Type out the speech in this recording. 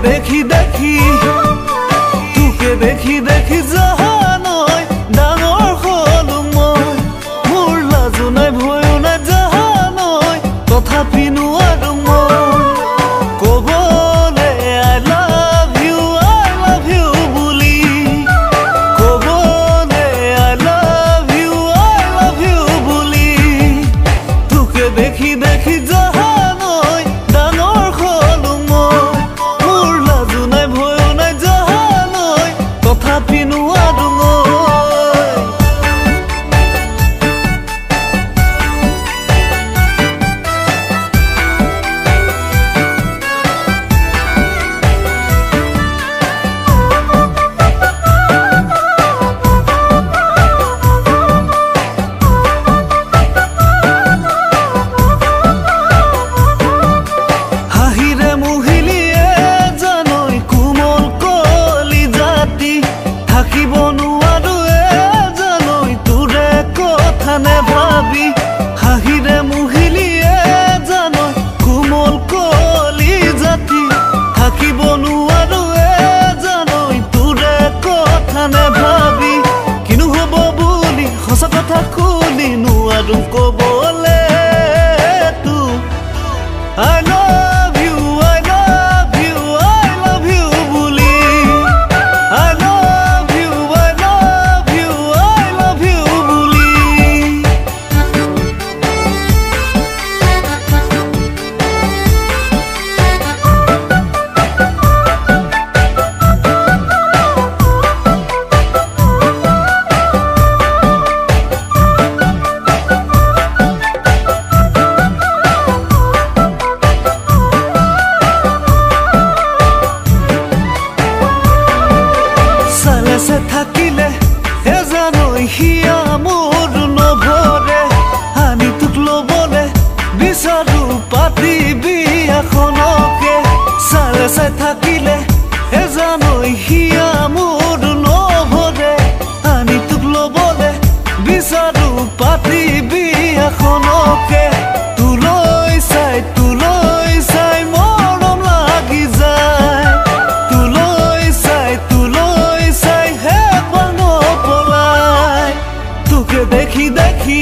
देखी देखी तुके देखी देखी जाहानय डाঙर हलो मैं मोर लाजो नाय भयो नाय जाहानय तथापि नुवारो मैं कबले I love you बुली कबले I love you बुली तुके देखी देखी जाहानय डाঙर हलो मैं तथापि नुवारो হাহিরে মুহিলিয়ে জানই কোমল কলি জাতি থাকিব নোৱাৰো জানই তোৰে কথা নে ভাবি হাহিৰে মুহিলিয়ে জানই কোমল কলি জাতি থাকিব নোৱাৰো জানই তোৰে কথা নে ভাবি কিনো হ'ব বুলি সঁচা কথা খুলি নোৱাৰো কবলে তু I love you বুলি I love you বুলি সালেসে থাকিলে জানই হিয়া মোৰ নভৰে আমি তোক ল'বলে বিচাৰো পাতি বিয়াখনকে সালেসে থাকিলে জানই হিয়া মোৰ নভৰে আমি তোক ল'বলে বিচাৰো পাতি বিয়াখনকে তুলৈ চাই মৰম লাগি যায় তুলৈ চাই হেঁপাহ নপলাই তোকে দেখি দেখি